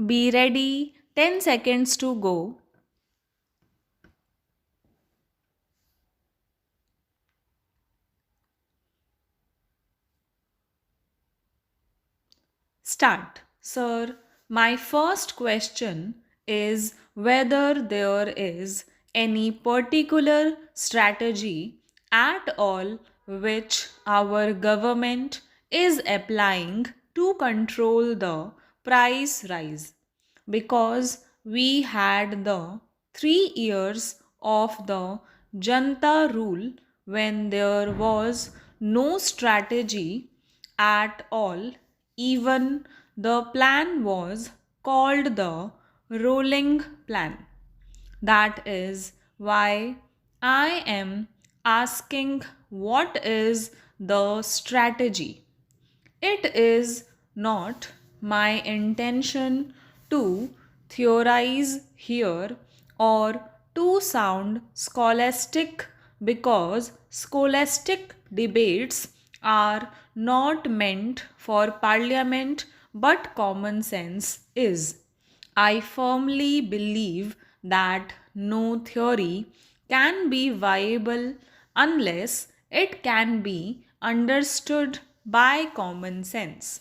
Be ready, 10 seconds to go. Start. Sir, my first question is whether there is any particular strategy at all which our government is applying to control the price rise, because we had the 3 years of the Janta rule when there was no strategy at all. Even the plan was called the rolling plan. That is why I am asking, what is the strategy? It is not my intention to theorize here or to sound scholastic, because scholastic debates are not meant for parliament, but common sense is. I firmly believe that no theory can be viable unless it can be understood by common sense.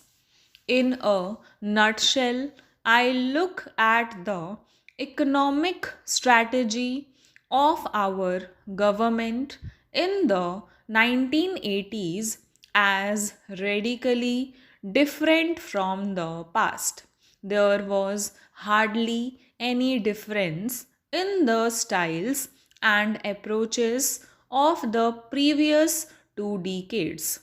In a nutshell, I look at the economic strategy of our government in the 1980s as radically different from the past. There was hardly any difference in the styles and approaches of the previous 2 decades.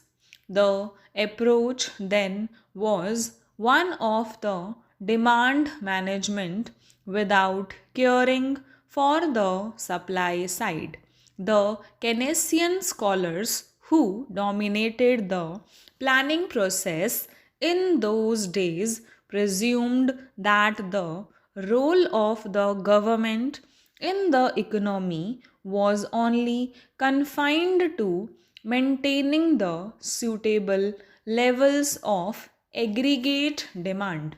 The approach then was one of the demand management without caring for the supply side. The Keynesian scholars who dominated the planning process in those days presumed that the role of the government in the economy was only confined to maintaining the suitable levels of aggregate demand.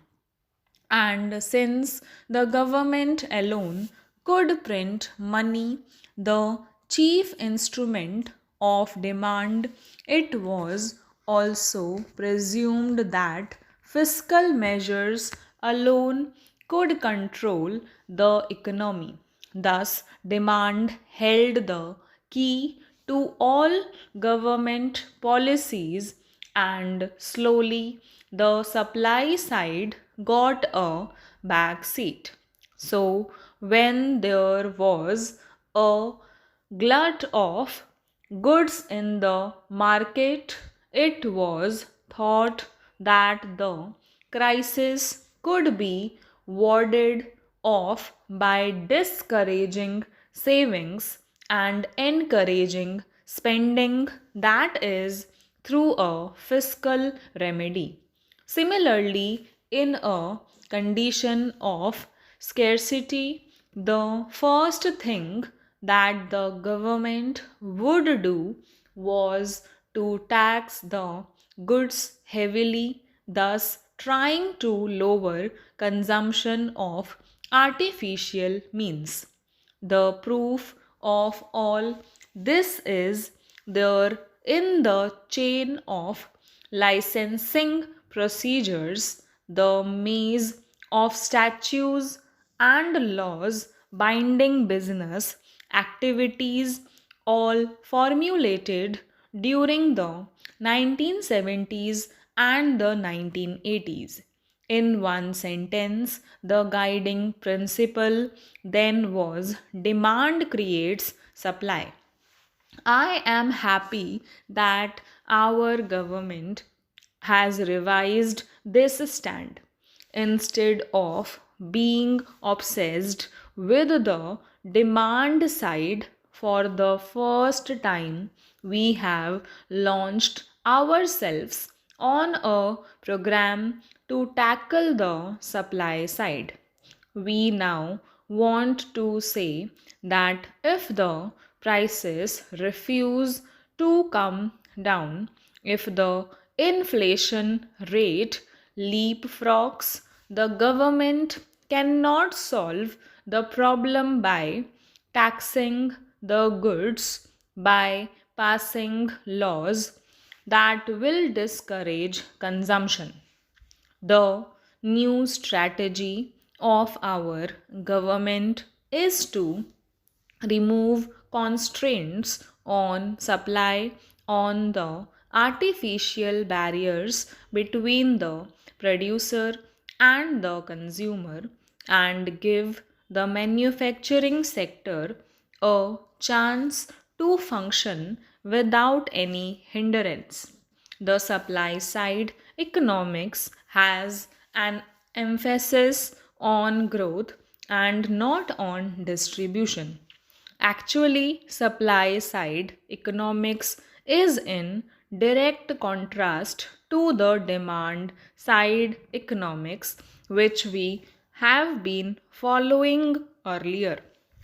And since the government alone could print money, the chief instrument of demand, it was also presumed that fiscal measures alone could control the economy. Thus, demand held the key to all government policies, and slowly the supply side got a back seat. So, when there was a glut of goods in the market, it was thought that the crisis could be warded off by discouraging savings and encouraging spending, that is, through a fiscal remedy. Similarly, in a condition of scarcity, the first thing that the government would do was to tax the goods heavily, thus trying to lower consumption of artificial means. The proof of all this is there in the chain of licensing procedures, the maze of statutes and laws binding business activities, all formulated during the 1970s and the 1980s. In one sentence, the guiding principle then was demand creates supply. I am happy that our government has revised this stand. Instead of being obsessed with the demand side, for the first time, we have launched ourselves on a program to tackle the supply side. We now want to say that if the prices refuse to come down, if the inflation rate leapfrogs The government cannot solve the problem by taxing the goods, by passing laws that will discourage consumption. The new strategy of our government is to remove constraints on supply, on the artificial barriers between the producer and the consumer, and give the manufacturing sector a chance to function without any hindrance. The supply side economics has an emphasis on growth and not on distribution. Actually, supply side economics is in direct contrast to the demand side economics, which we have been following earlier.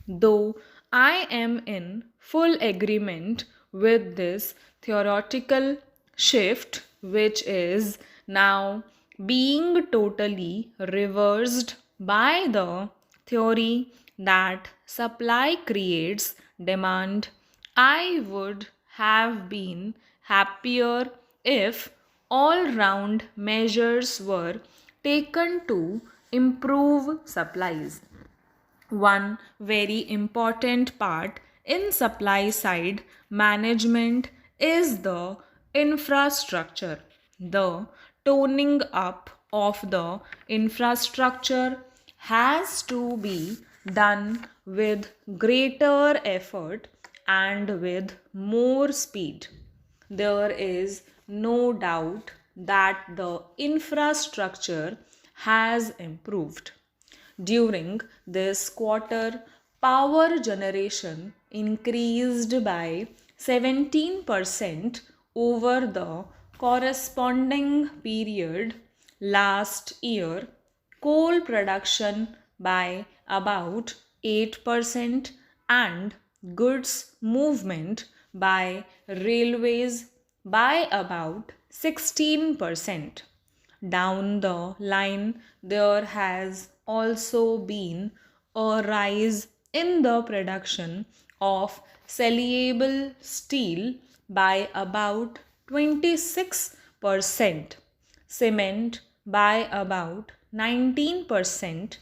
Though I am in full agreement with this theoretical shift, which is now being totally reversed by the theory that supply creates demand, I would have been happier if all round measures were taken to improve supplies. One very important part in supply side management is the infrastructure. The toning up of the infrastructure has to be done with greater effort and with more speed. There is no doubt that the infrastructure has improved. During this quarter, power generation increased by 17% over the corresponding period last year, coal production by about 8%, and goods movement by railways by about 16%. Down the line, there has also been a rise in the production of saleable steel by about 26%, cement by about 19%,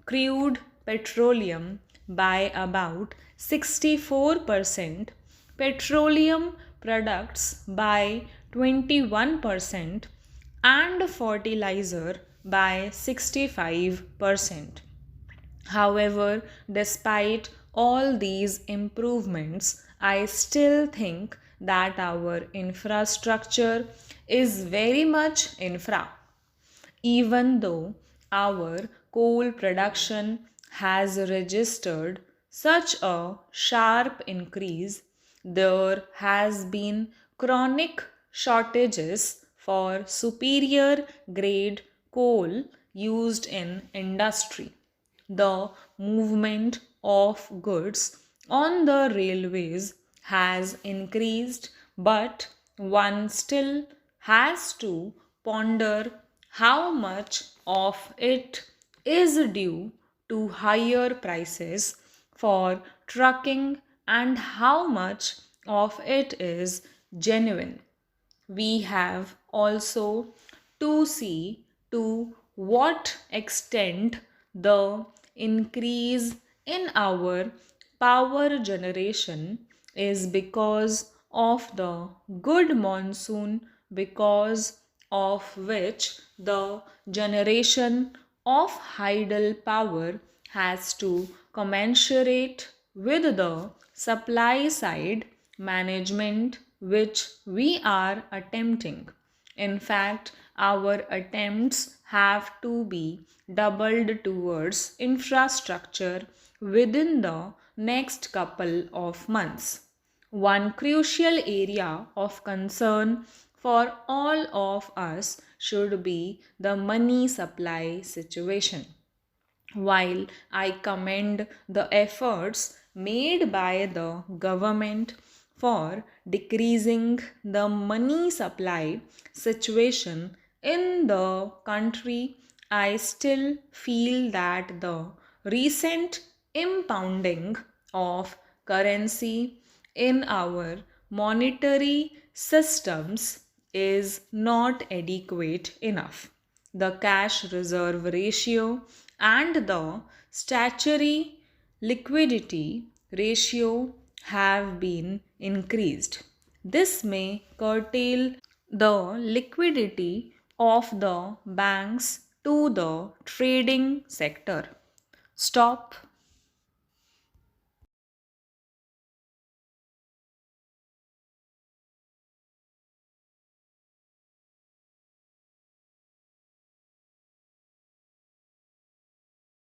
crude petroleum by about 64%, petroleum products by 21%, and fertilizer by 65%. However, despite all these improvements, I still think that our infrastructure is very much infra. Even though our coal production has registered such a sharp increase, there has been chronic shortages for superior grade coal used in industry. The movement of goods on the railways has increased, but one still has to ponder how much of it is due to higher prices for trucking and how much of it is genuine. We have also to see to what extent the increase in our power generation is because of the good monsoon, because of which the generation of tidal power has to commensurate with the supply side management which we are attempting. In fact, our attempts have to be doubled towards infrastructure within the next couple of months. One crucial area of concern for all of us should be the money supply situation. While I commend the efforts made by the government for decreasing the money supply situation in the country, I still feel that the recent impounding of currency in our monetary systems is not adequate enough. The cash reserve ratio and the statutory liquidity ratio have been increased. This may curtail the liquidity of the banks to the trading sector. Stop